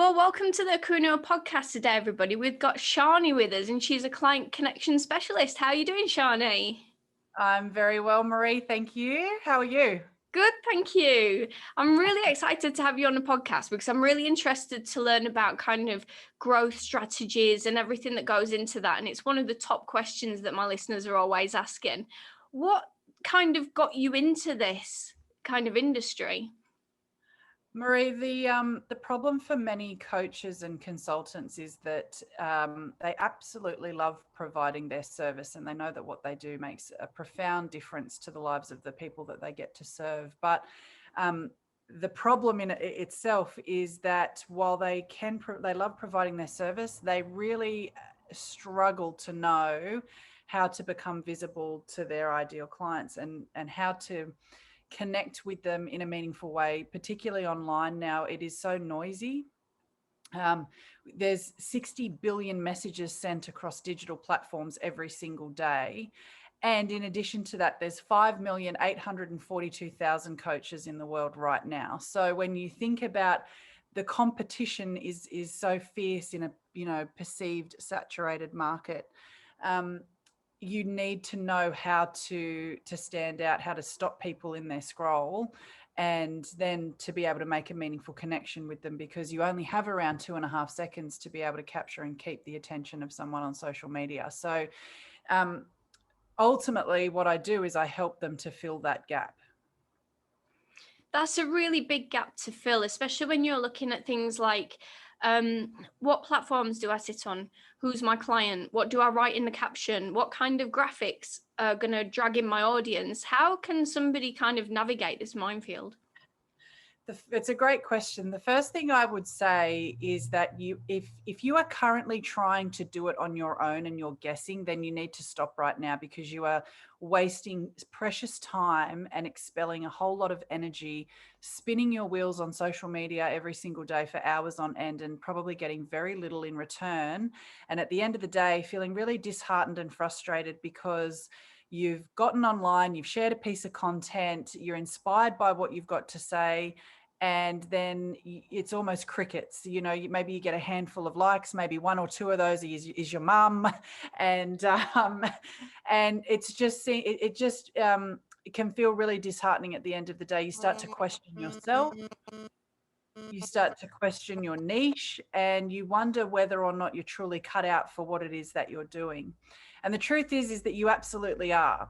Well, welcome to the Kuno podcast today, everybody. We've got Shani with us, and she's a client connection specialist. How are you doing, Shani? I'm very well, Marie. Thank you. How are you? Good, thank you. I'm really excited to have you on the podcast because I'm really interested to learn about kind of growth strategies and everything that goes into that. And it's one of the top questions that my listeners are always asking. What kind of got you into this kind of industry? Marie, the problem for many coaches and consultants is that they absolutely love providing their service, and they know that what they do makes a profound difference to the lives of the people that they get to serve. But the problem in itself is that while they love providing their service, they really struggle to know how to become visible to their ideal clients and how to connect with them in a meaningful way, particularly online now. It is so noisy. There's 60 billion messages sent across digital platforms every single day. And in addition to that, there's 5,842,000 coaches in the world right now. So when you think about the competition is so fierce in a perceived saturated market, you need to know how to stand out, how to stop people in their scroll, and then to be able to make a meaningful connection with them, because you only have around 2.5 seconds to be able to capture and keep the attention of someone on social media. So ultimately what I do is I help them to fill that gap. That's a really big gap to fill, especially when you're looking at things like what platforms do I sit on? Who's my client? What do I write in the caption? What kind of graphics are going to drag in my audience? How can somebody kind of navigate this minefield? It's a great question. The first thing I would say is that if you are currently trying to do it on your own and you're guessing, then you need to stop right now, because you are wasting precious time and expelling a whole lot of energy, spinning your wheels on social media every single day for hours on end and probably getting very little in return. And at the end of the day, feeling really disheartened and frustrated because you've gotten online, you've shared a piece of content, you're inspired by what you've got to say, and then it's almost crickets. Maybe you get a handful of likes, maybe one or two of those is your mum, and it's just it can feel really disheartening at the end of the day. You start to question yourself, you start to question your niche, and you wonder whether or not you're truly cut out for what it is that you're doing. And the truth is that you absolutely are.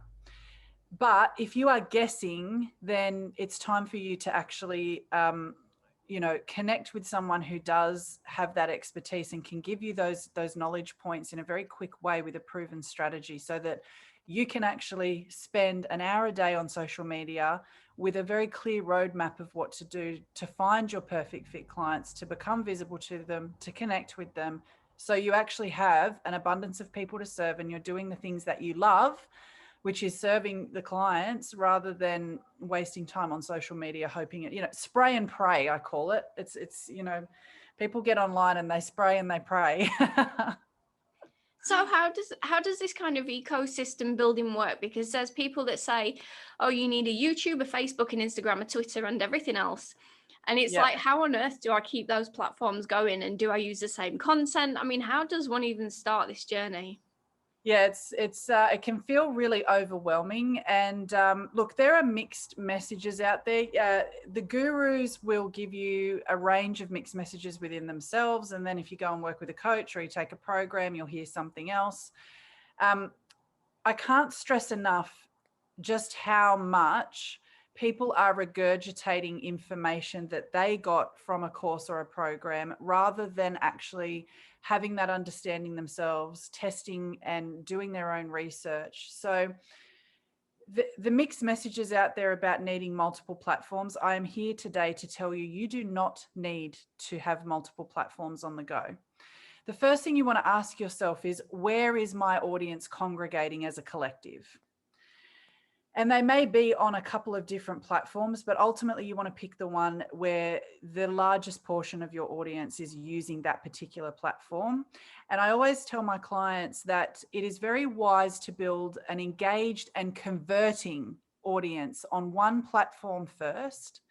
But if you are guessing, then it's time for you to actually, connect with someone who does have that expertise and can give you those knowledge points in a very quick way with a proven strategy, so that you can actually spend an hour a day on social media with a very clear roadmap of what to do to find your perfect fit clients, to become visible to them, to connect with them. So you actually have an abundance of people to serve, and you're doing the things that you love, which is serving the clients, rather than wasting time on social media hoping it, spray and pray, I call it. It's people get online and they spray and they pray. So how does this kind of ecosystem building work? Because there's people that say, oh, you need a YouTube, a Facebook, an Instagram, a Twitter, and everything else. And it's Yeah. like, how on earth do I keep those platforms going? And do I use the same content? I mean, how does one even start this journey? Yeah, it can feel really overwhelming. And look, there are mixed messages out there. The gurus will give you a range of mixed messages within themselves, and then if you go and work with a coach or you take a program, you'll hear something else. I can't stress enough just how much people are regurgitating information that they got from a course or a program, rather than actually having that understanding themselves, testing and doing their own research. So the mixed messages out there about needing multiple platforms, I am here today to tell you, you do not need to have multiple platforms on the go. The first thing you want to ask yourself is, where is my audience congregating as a collective? And they may be on a couple of different platforms, but ultimately you want to pick the one where the largest portion of your audience is using that particular platform. And I always tell my clients that it is very wise to build an engaged and converting audience on one platform first,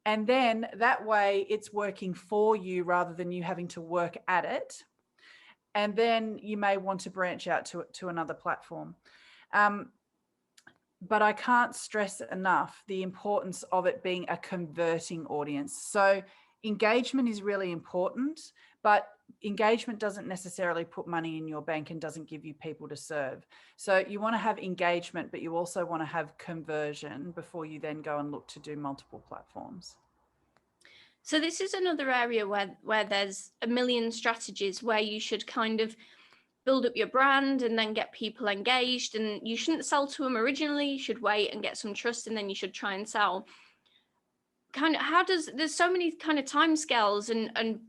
And then that way it's working for you rather than you having to work at it. And then you may want to branch out to another platform. But I can't stress enough the importance of it being a converting audience. So engagement is really important, but engagement doesn't necessarily put money in your bank and doesn't give you people to serve. So you want to have engagement, but you also want to have conversion before you then go and look to do multiple platforms. So this is another area where there's a million strategies where you should kind of build up your brand and then get people engaged, and you shouldn't sell to them originally. You should wait and get some trust, and then you should try and sell. Kind of, there's so many kind of timescales and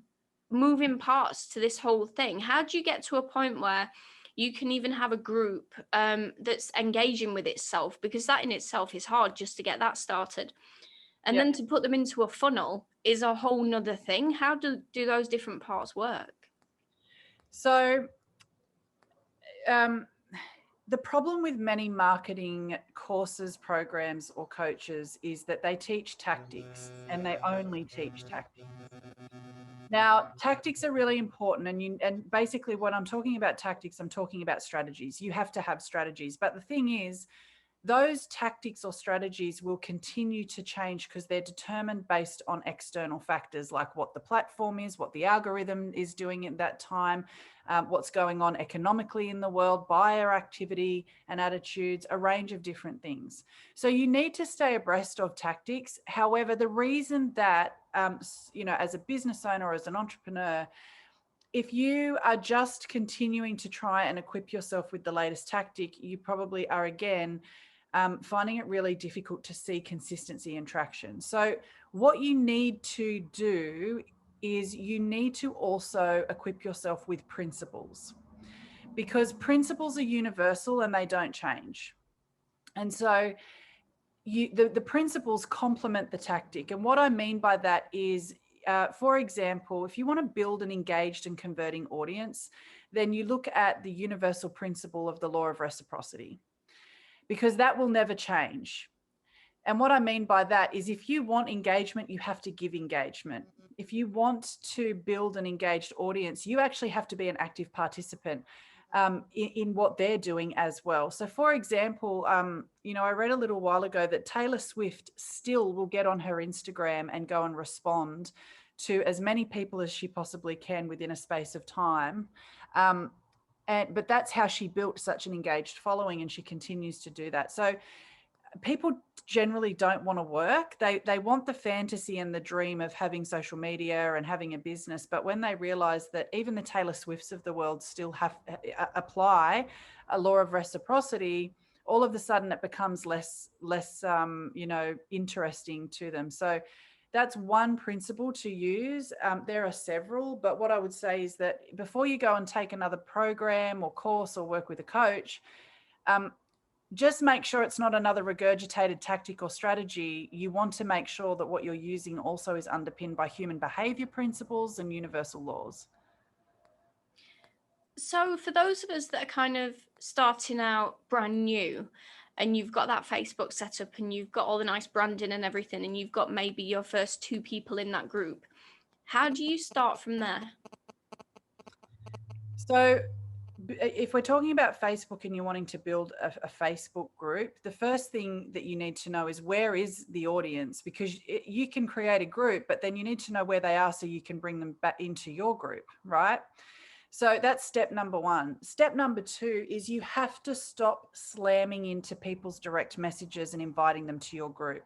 moving parts to this whole thing. How do you get to a point where you can even have a group that's engaging with itself? Because that in itself is hard just to get that started. And then to put them into a funnel is a whole nother thing. How do those different parts work? So the problem with many marketing courses, programs, or coaches is that they teach tactics and they only teach tactics. Now, tactics are really important. And basically what I'm talking about tactics, I'm talking about strategies. You have to have strategies. But the thing is, those tactics or strategies will continue to change because they're determined based on external factors like what the platform is, what the algorithm is doing at that time, what's going on economically in the world, buyer activity and attitudes, a range of different things. So you need to stay abreast of tactics. However, the reason that, as a business owner or as an entrepreneur, if you are just continuing to try and equip yourself with the latest tactic, you probably are again finding it really difficult to see consistency and traction. So what you need to do is you need to also equip yourself with principles, because principles are universal and they don't change. And so the principles complement the tactic. And what I mean by that is, for example, if you want to build an engaged and converting audience, then you look at the universal principle of the law of reciprocity, because that will never change. And what I mean by that is, if you want engagement, you have to give engagement. If you want to build an engaged audience, you actually have to be an active participant in what they're doing as well. So for example, I read a little while ago that Taylor Swift still will get on her Instagram and go and respond to as many people as she possibly can within a space of time. But that's how she built such an engaged following, and she continues to do that. So people generally don't want to work. They want the fantasy and the dream of having social media and having a business. But when they realize that even the Taylor Swifts of the world still apply a law of reciprocity, all of a sudden it becomes less interesting to them. So that's one principle to use. There are several, but what I would say is that before you go and take another program or course or work with a coach, just make sure it's not another regurgitated tactic or strategy. You want to make sure that what you're using also is underpinned by human behavior principles and universal laws. So for those of us that are kind of starting out brand new, and you've got that Facebook set up and you've got all the nice branding and everything, and you've got maybe your first 2 people in that group, how do you start from there? So if we're talking about Facebook and you're wanting to build a Facebook group, the first thing that you need to know is, where is the audience? Because you can create a group, but then you need to know where they are so you can bring them back into your group, right? So that's step number 1. Step number 2 is you have to stop slamming into people's direct messages and inviting them to your group.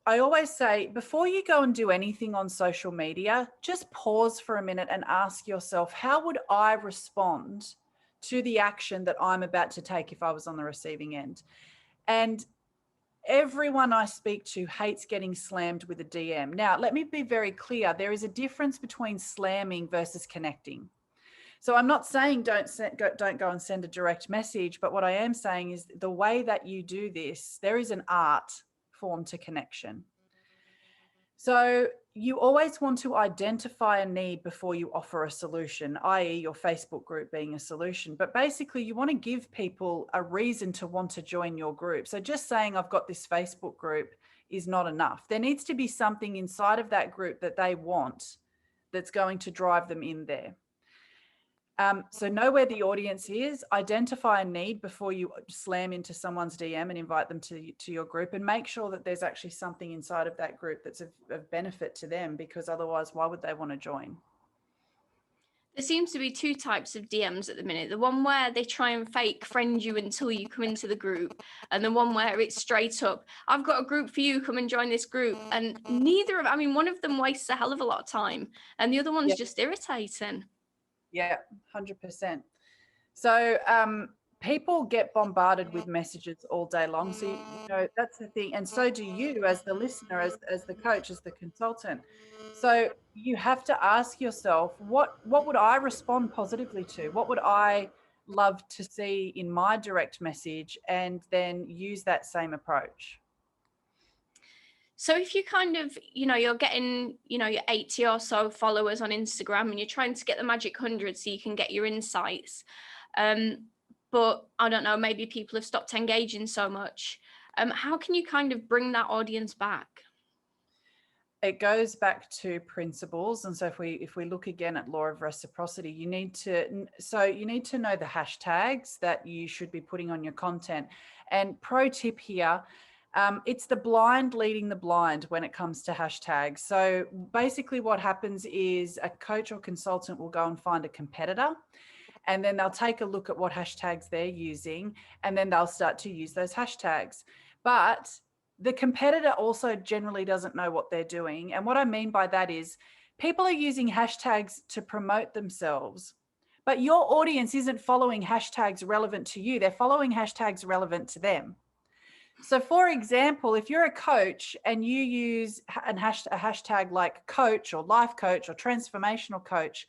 I always say, before you go and do anything on social media, just pause for a minute and ask yourself, how would I respond to the action that I'm about to take if I was on the receiving end? And everyone I speak to hates getting slammed with a DM. Now, let me be very clear. There is a difference between slamming versus connecting. So I'm not saying don't go and send a direct message, but what I am saying is the way that you do this, there is an art form to connection. So you always want to identify a need before you offer a solution, i.e. your Facebook group being a solution. But basically you want to give people a reason to want to join your group. So just saying I've got this Facebook group is not enough. There needs to be something inside of that group that they want that's going to drive them in there. So know where the audience is, identify a need before you slam into someone's DM and invite them to your group, and make sure that there's actually something inside of that group that's of benefit to them, because otherwise, why would they want to join? There seems to be two types of DMs at the minute. The one where they try and fake friend you until you come into the group, and the one where it's straight up, I've got a group for you, come and join this group. And one of them wastes a hell of a lot of time, and the other one's just irritating. Yeah, 100%. So people get bombarded with messages all day long. So, you know, that's the thing. And so do you as the listener, as the coach, as the consultant. So you have to ask yourself, what would I respond positively to? What would I love to see in my direct message? And then use that same approach. So if you kind of, you're getting, your 80 or so followers on Instagram, and you're trying to get the magic 100 so you can get your insights. But I don't know, maybe people have stopped engaging so much. How can you kind of bring that audience back? It goes back to principles. And so if we look again at law of reciprocity, you need to know the hashtags that you should be putting on your content. And pro tip here, it's the blind leading the blind when it comes to hashtags. So basically what happens is a coach or consultant will go and find a competitor, and then they'll take a look at what hashtags they're using, and then they'll start to use those hashtags. But the competitor also generally doesn't know what they're doing. And what I mean by that is people are using hashtags to promote themselves, but your audience isn't following hashtags relevant to you. They're following hashtags relevant to them. So for example, if you're a coach and you use a hashtag like coach or life coach or transformational coach,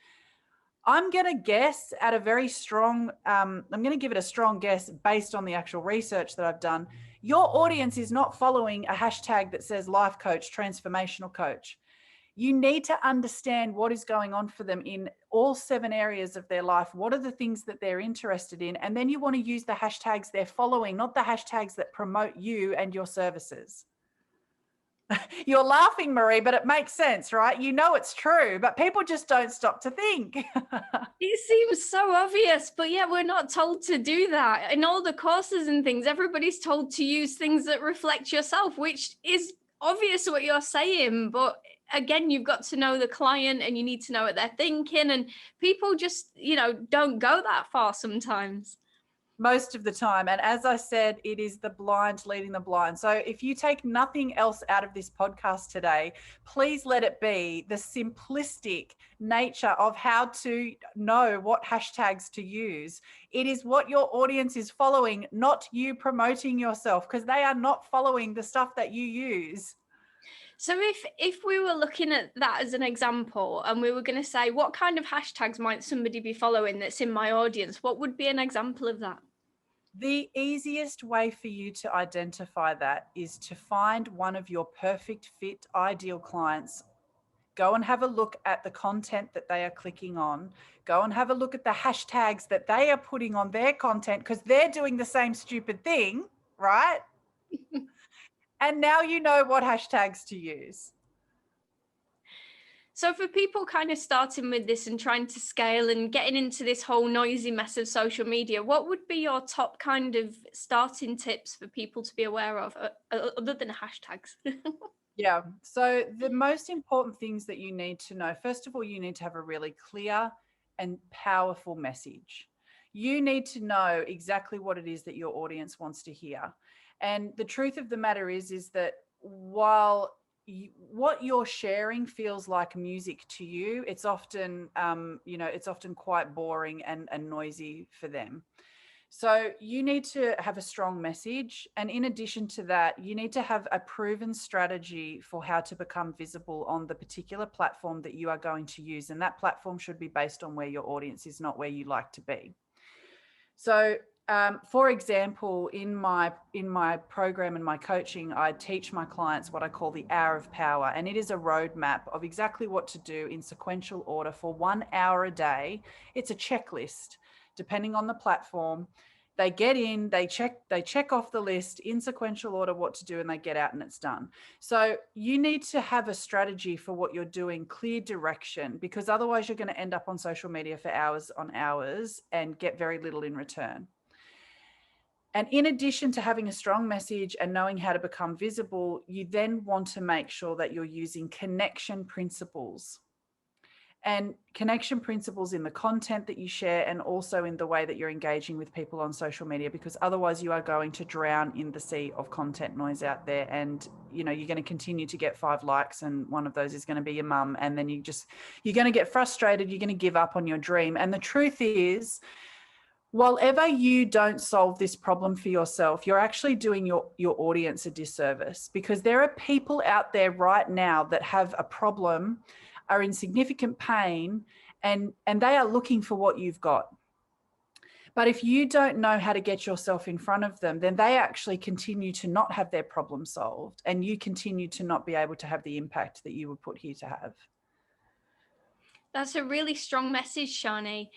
I'm going to guess at a very strong, I'm going to give it a strong guess based on the actual research that I've done. Your audience is not following a hashtag that says life coach, transformational coach. You need to understand what is going on for them in all 7 areas of their life. What are the things that they're interested in? And then you want to use the hashtags they're following, not the hashtags that promote you and your services. You're laughing, Marie, but it makes sense, right? You know it's true, but people just don't stop to think. It seems so obvious, but yeah, we're not told to do that. In all the courses and things, everybody's told to use things that reflect yourself, which is obvious what you're saying. But again, you've got to know the client, and you need to know what they're thinking. And people just, don't go that far sometimes. Most of the time. And as I said, it is the blind leading the blind. So if you take nothing else out of this podcast today, please let it be the simplistic nature of how to know what hashtags to use. It is what your audience is following, not you promoting yourself, because they are not following the stuff that you use. So if we were looking at that as an example, and we were going to say, what kind of hashtags might somebody be following that's in my audience? What would be an example of that? The easiest way for you to identify that is to find one of your perfect fit ideal clients. Go and have a look at the content that they are clicking on. Go and have a look at the hashtags that they are putting on their content, because they're doing the same stupid thing, right? And now you know what hashtags to use. So for people kind of starting with this and trying to scale and getting into this whole noisy mess of social media, what would be your top kind of starting tips for people to be aware of, other than hashtags? Yeah. So the most important things that you need to know, first of all, you need to have a really clear and powerful message. You need to know exactly what it is that your audience wants to hear. And the truth of the matter is that while what you're sharing feels like music to you, it's often, it's often quite boring and noisy for them. So you need to have a strong message. And in addition to that, you need to have a proven strategy for how to become visible on the particular platform that you are going to use. And that platform should be based on where your audience is, not where you like to be. So For example, in my program and my coaching, I teach my clients what I call the hour of power, and it is a roadmap of exactly what to do in sequential order for 1 hour a day. It's a checklist, depending on the platform. They get in, they check off the list in sequential order what to do, and they get out and it's done. So you need to have a strategy for what you're doing, clear direction, because otherwise you're going to end up on social media for hours on hours and get very little in return. And in addition to having a strong message and knowing how to become visible, you then want to make sure that you're using connection principles. And connection principles in the content that you share and also in the way that you're engaging with people on social media, because otherwise you are going to drown in the sea of content noise out there. And, you're going to continue to get 5 likes and one of those is going to be your mum. And then you're going to get frustrated. You're going to give up on your dream. And the truth is, while ever you don't solve this problem for yourself, you're actually doing your audience a disservice, because there are people out there right now that have a problem, are in significant pain, and they are looking for what you've got. But if you don't know how to get yourself in front of them, then they actually continue to not have their problem solved, and you continue to not be able to have the impact that you were put here to have. That's a really strong message, Shani.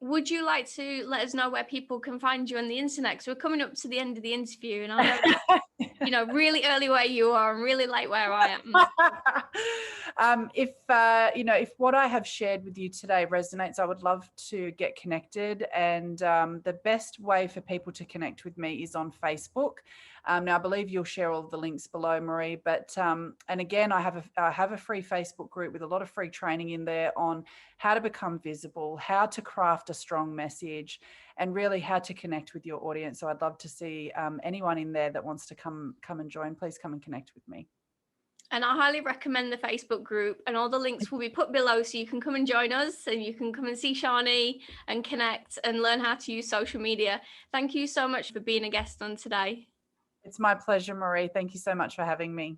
Would you like to let us know where people can find you on the internet? Because we're coming up to the end of the interview, and I know, really early where you are and really late where I am. If what I have shared with you today resonates, I would love to get connected. And the best way for people to connect with me is on Facebook. Now, I believe you'll share all of the links below, Marie. But and again, I have a free Facebook group with a lot of free training in there on how to become visible, how to craft a strong message, and really how to connect with your audience. So I'd love to see anyone in there that wants to come and join. Please come and connect with me. And I highly recommend the Facebook group, and all the links will be put below so you can come and join us and you can come and see Shani and connect and learn how to use social media. Thank you so much for being a guest on today. It's my pleasure, Marie. Thank you so much for having me.